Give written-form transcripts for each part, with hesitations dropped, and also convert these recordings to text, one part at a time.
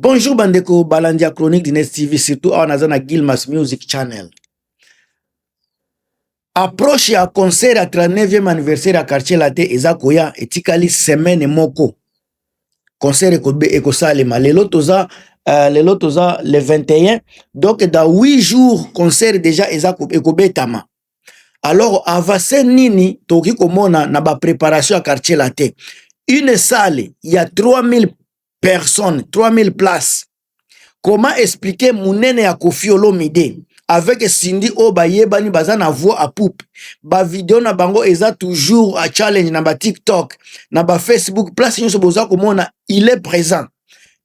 Bonjour bandeko Balandia Chronique d'Ines TV, surtout à Nazana Gilmas Music Channel. Approche ya concert à 39e anniversaire à quartier latte ezakoya etikali semaine moko. Concert ekosalema lelo toza le 21, donc dans 8 jours concert déjà ekobetama. Alors avase nini toki komona na ba préparation à quartier latte. Une salle, il y a 3000 personnes, 3000 places. Comment expliquer Mounene ya Koffi Olomide avec Cindy Obayebani baza na voix à poupe. Ba vidéo na bango eza toujours à challenge na ba TikTok, na ba Facebook, place nyonso boza komona il est présent.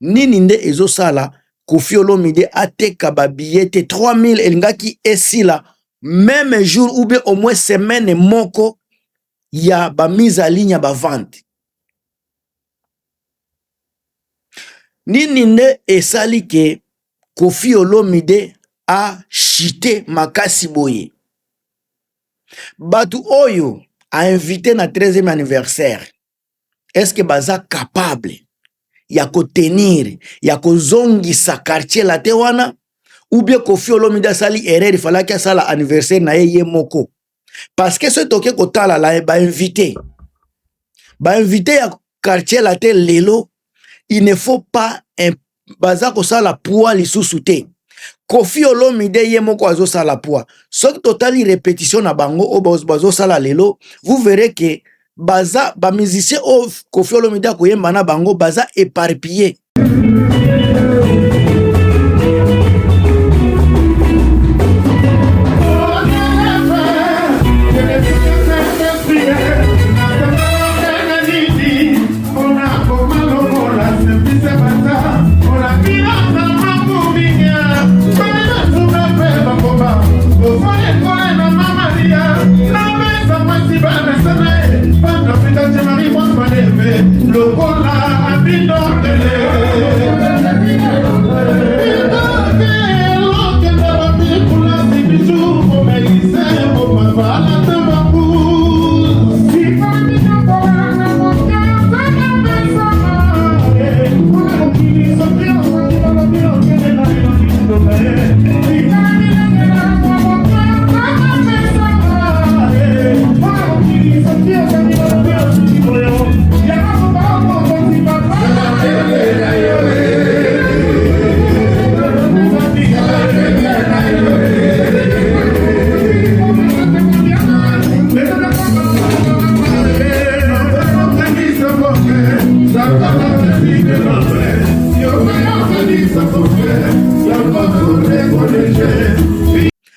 Nini nde ezo sala Koffi Olomide ateka ba billet 3000 elingaki esila même jour ou bien au moins semaine moko ya ba mise à ligne ba vente. Nini nde esali ke Koffi Olomide a chité makasi boye. Batu oyo a invité na 13e anniversaire. Est-ce que baza capable ya ko tenir, ya ko zongisa quartier latte wana? Ou bien Koffi Olomide sali erreur falaki sala anniversaire na ye moko? Parce que ce toke kotala la ba invité. Ba invité ya quartier latte lelo, il ne faut pas un baza ko sala poids lisusu te. Koffi Olomide ye moko azo sala poids. Soki totali répétition na bango o bazo sala lelo, vous verrez que baza ba musicien o Koffi Olomide akoyemba na bango baza éparpillé.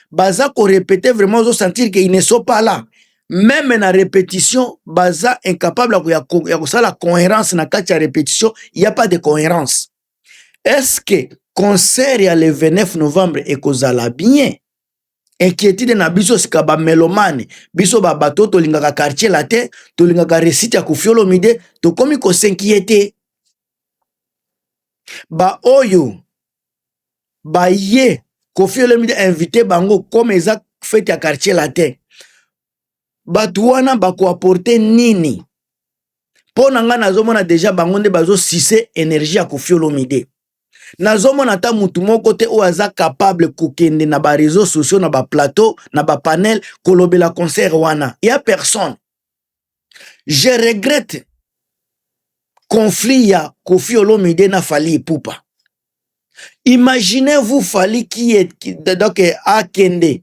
Baza ko répéter vraiment vous sentir qu'ils ne sont pas là. Même na répétition, baza incapable ya la cohérence na kati ya répétition, il y a pas de cohérence. Est-ce que concert ya le 29 novembre ekozala bien? Inquiétude na biso sika ba melomane, biso ba bato to lingaka quartier latte, to lingaka récite ya Koffi Olomide, to komi ko s'inquiéter. Ba oyo ba ye Koffi Olomide invité bango comme eza fête ya quartier latte. Batu wana bako apporter nini? Pona nga nazomona déjà bango nde bazo sise énergie ya Koffi Olomide. Nazomona ta mutu moko te o aza capable kokende na ba réseaux sociaux, na ba plateau, na ba panel kolobela concert wana. Il y a personne. Je regrette conflit ya Koffi Olomide na Fally Ipupa. Imaginez-vous Fally donc akende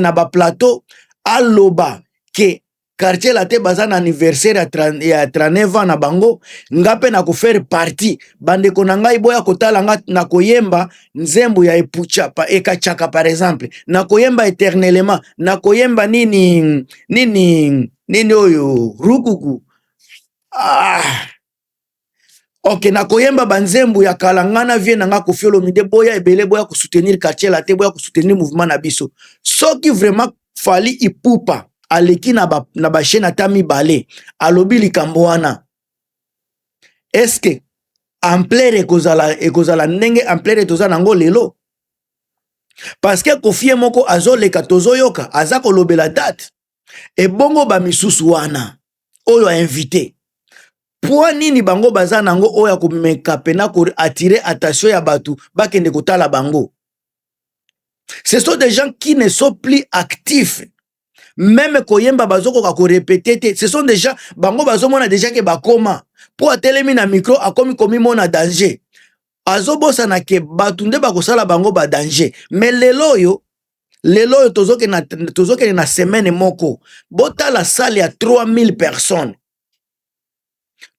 na ba plateau aloba ke quartier latte baza na anniversaire ya 39 ans na bango ngape na ko faire partie bandeko na ngai boya kotala nga na koyemba nzembo ya epucha pa ekachaka par exemple na koyemba éternellement na koyemba nini oyo rukuku ok, na koyemba banzembu ya kalangana vie na nga Koffi Olomide boya ebele boya ko soutenir quartier latte boya ko soutenir mouvement na biso. Soki vraiment Fally Ipupa aleki na ba chaîne atami balé alobi likambo wana. Est-ce que ampleur ekozala ndenge ampleur toza nango lelo? Parce que Koffi moko azoleka tozoyoka aza kolobela date. Et bongo ba misusu wana oyo a invité. Pour nini bango baza nango oya ko meka pena ko attirer attention ya batu bakende kotala bango. Ce sont des gens qui ne sont plus actifs. Même koyemba bazoko ka ko répéter, ce sont déjà bango bazomona déjà que bakoma pour atelemi na micro akomi komi mona danger. Azobosa na ke batunde bakosala bango ba danger. Mais lelo tozoke na semaine moko. Bota la salle ya 3000 personnes.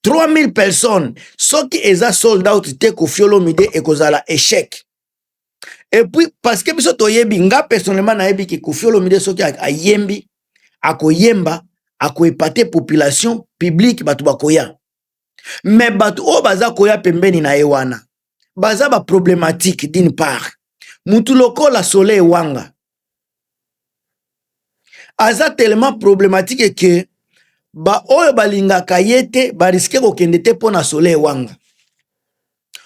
3000 personnes. Ce qui eza sold out te Koffi Olomide et kozala échec. Et puis parce que biso toyebi nga personnellement na yebi ki Koffi Olomide soki ayembi akoyemba akoepate population publique batu bakoya. Mais batu o baza koya pembeni na ewana. Baza ba problématique d'une part. Mutu lokola Soleil Wanga. Aza tellement problématique que ba oyo balinga kayete ba risque ko kendete pona Soleil Wanga.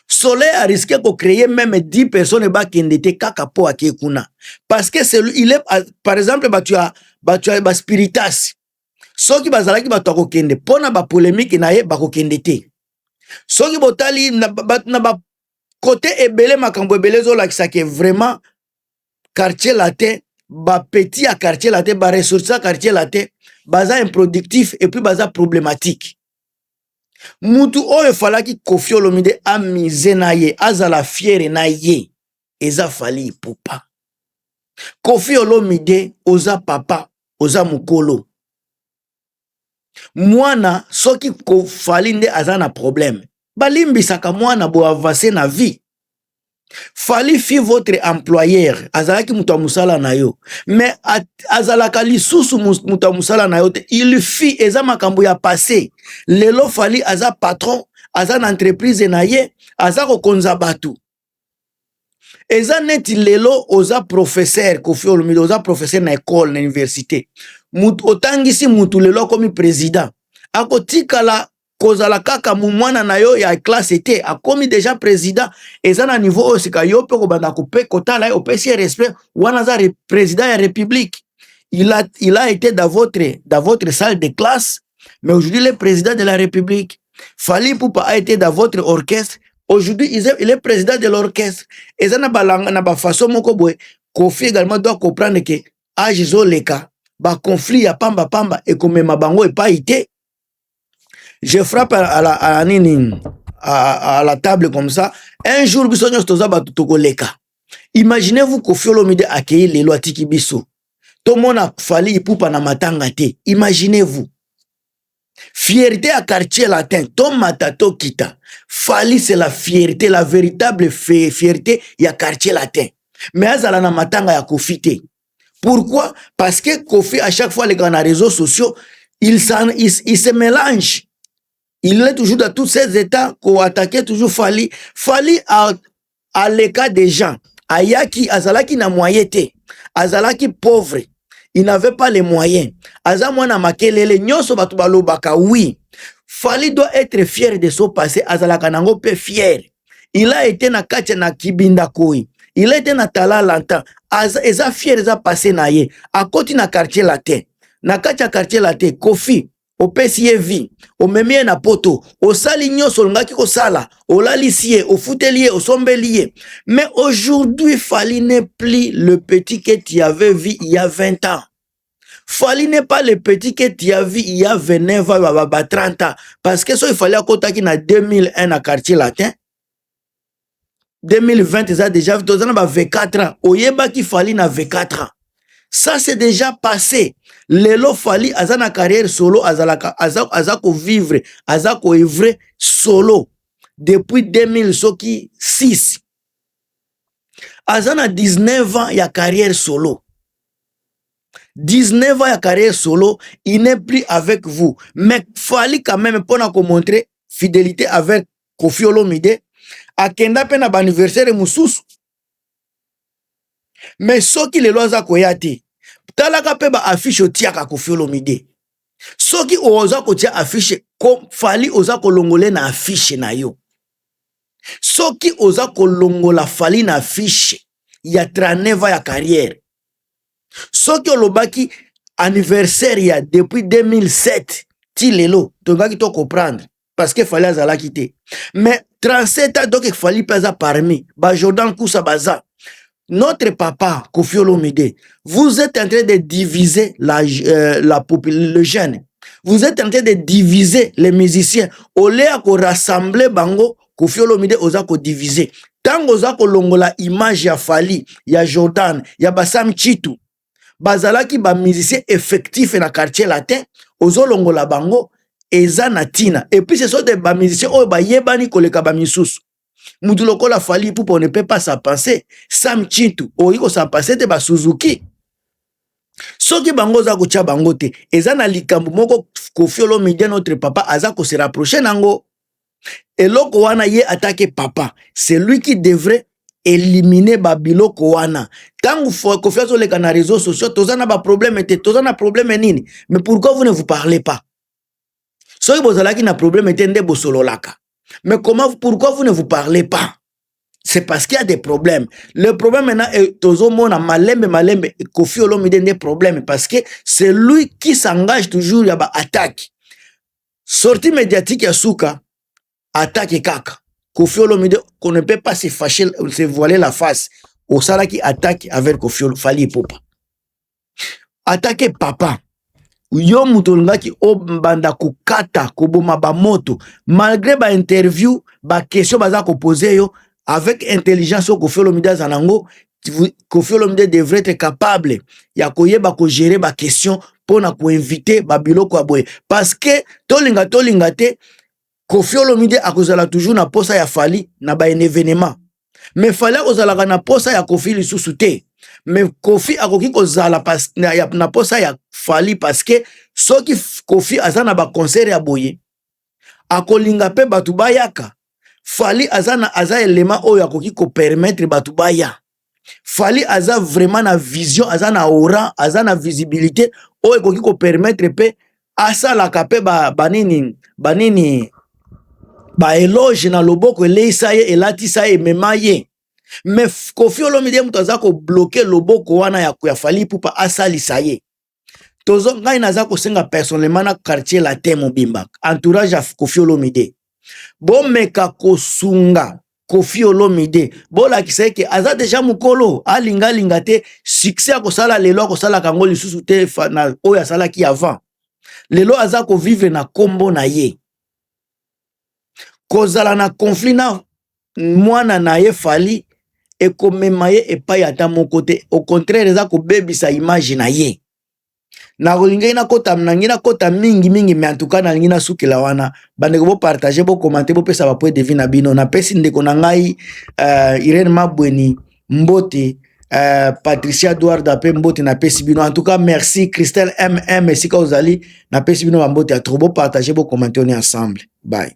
Soleil a risqué de créer même 10 personnes qui ont été kakapo à Kekuna. Parce que il est, par exemple, tu as spiritas. Ceux qui bazala qui batu kende pona ba polémique na ye ba kende te. Ceux qui botali na ba côté ebele makambo ebele zo la ki vraiment quartier latin ba petit à quartier latin ba ressources à quartier latin baza improductif et puis baza problématique. Mutu oyo falaki Koffi Olomide amize na ye azala fiere na ye eza fali pupa. Koffi Olomide oza papa oza mukolo. Mwana soki kofali nde azana problème. Balimbisaka mwana bo avancer na vie. Fali fi votre employeur azalaki mutu musala na yo. Mais azalaka lisusu mutu musala na yo te. Il fi eza makambo ya passé. Lelo fali aza patron, aza na entreprise na ye, aza ko konza batu. Eza neti lelo oza professeur Koffi Olomide oza professeur na école na université. Mutu otangisi mutu lelo komi président. Ako tikala kozala kaka mwana na yo ya classe était akomi déjà président eza na niveau osika yo pe ko banda ko pe kotala yo pe si respect wana za président ya république. Il a été dans votre salle de classe, mais aujourd'hui le président de la république. Fali Ipupa a été dans votre orchestre, aujourd'hui il est président de l'orchestre. Eza na balanga na ba façon moko boy. Koffi également doit comprendre que âge zo leka ba conflit ya pamba et comme ma bango et pas été. Je frappe à la table comme ça. Un jour, bisogno stoza batuto leka. Imaginez-vous Koffi Olomide accueillir les lois tiki biso. Tout le monde a Fali Ipupa na matanga te. Imaginez-vous. Fierté à quartier latin. Tom matato kita. Fali c'est la fierté, la véritable fierté ya quartier latin. Mais azala na matanga ya Koffi te. Pourquoi? Parce que Koffi à chaque fois les grands réseaux sociaux, il se mélange. Il est toujours dans tous ces états qu'on attaquait toujours Fali. Fali à l'écart des gens. Ayaki, azalaki na moyete. Azalaki pauvre. Il n'avait pas les moyens. Azamwana makelele nyoso batu balobaka oui. Fali doit être fier de son passé. Azalaka nango pe fier. Il a été na katia na kibinda koi. Il a été na tala lanta. Eza fier eza passé na ye. A koti na quartier latin. Na katia quartier latin. Koffi. O pesie vi, o memie na poto, o sali nyonso ngaki ko sala, o lalisie, o foutelier, o sombelier. Mais aujourd'hui, Fali n'est plus le petit que tu avais vu il y a 20 ans. Fali n'est pas le petit que tu as vu il y a 29 ans, 30 ans. Parce que ça, il fallait qu'on na 2001 à quartier latin. 2020, ça déjà, tu as 24 ans. Oyeba qui Fali na 24 ans. Ça, c'est déjà passé. Lelo Fali azana carrière solo azako vivre azako œuvre solo depuis 2006. Azana 19 ans ya carrière solo. 19 ans ya carrière solo, il n'est plus avec vous. Mais Fali quand même pour nous montrer fidélité avec Koffi Olomide. Akenda pe na anniversaire mususu. Mais soki lelo azako yate. Talaka pe ba affiche otiaka Koffi Olomide. Soki oza kotia affiche ko Fali oza kolongole na affiche na yo. Soki oza kolongola Fali na affiche ya 39 ya carrière. Soki olobaki anniversaire ya depuis 2007 ti lelo tongaki to comprendre. parce que fallait azala quitter. Mais 37 ans donc il fallait pas parmi ba Jordan Kousa baza. Notre papa Koffi Olomide, vous êtes en train de diviser le jeune. Vous êtes en train de diviser les musiciens. Au lieu de rassembler bango, Koffi Olomide oza ko diviser. Tant oza ko longola image ya Fally, ya Jordan, ya Bassam Chitu. Bazalaki ba musicien effectif na quartier latin, ozo longola bango eza na tina. Et puis ce sont des ba musiciens oyo ba yebani koleka ba misusu. Mutu lokola Fally Ipupa ne peut pas s'en passer. Sam Chitu oyiko s'en passer te ba Suzuki. Soki bango za kocha bango te, eza na likambo moko Koffi Olomide notre papa aza ko se rapprocher nango. Eloko wana ye attaque papa, c'est lui qui devrait éliminer babiloko wana. Tangu Koffi azoleka na réseaux sociaux, tozana ba problème te, tozana problème nini? Mais pourquoi vous ne vous parlez pas? Soki bozalaki na problème te nde bosololaka. Mais pourquoi vous ne vous parlez pas? C'est parce qu'il y a des problèmes. Le problème maintenant est tozomona malembe Koffi Olomide des problèmes parce que c'est lui qui s'engage toujours ya ba attaque. Sortie médiatique ya Souka attaque kaka. Koffi Olomide qu'on ne peut pas se fâcher, se voiler la face. Au sala qui attaque avec Fally Ipupa. Attaque papa. Yo mutolunga ki obanda kukata koboma ba moto malgré ba interview ba question baza ko poser yo avec intelligence Koffi Olomide zanango. Koffi Olomide devrait être capable ya koyeba ko gérer ba question pour na ko inviter ba biloko aboye parce que tolinga te Koffi Olomide akozala toujours na posa ya Fally na ba événement mais Fally akozala na posa ya Koffi lisusu te. Mais Koffi akoki kozala na posa ya Fally parce que soki Koffi azana ba concert ya boye akolinga pe batu bayaka. Fally aza élément oyo akoki ko permettre batu baya. Fally aza vraiment na vision, aza na aura, aza na visibilité oyo akoki ko permettre pe asala kape banini ba éloge na loboko eleisa ye elatisa ye mema ye. Mais Koffi Olomide mutu aza ko bloquer loboko wana ya Fally Ipupa asalisa ye. Tozo ngai naza ko senga personnellement na quartier latin mobimba entourage ya Koffi Olomide. Bon meka kosunga Koffi Olomide bola kiseke aza deja mukolo alinga te succès akosala lelo akosala kango lisusu te na oyo asala ki avant. Lelo aza ko vivre na kombo na ye. Kozala na conflit na mwana na ye Fally et komema ye epai ata moko te. Au contraire eza ko bebisa image na ye. Na kolinga ina kota mnangina kota mingi mais en tout cas na lingina sukela wana bandeko bo partager bo commenter bo pesa ba point de vue na bino na pesi ndeko na ngai Irene Mabweni Mbote Patricia Edouard ape Mbote na pesi bino. En tout cas merci Christelle MM Sika Ozali na pesi bino ba Mbote a trop bo partager bo commenter on est ensemble. Bye.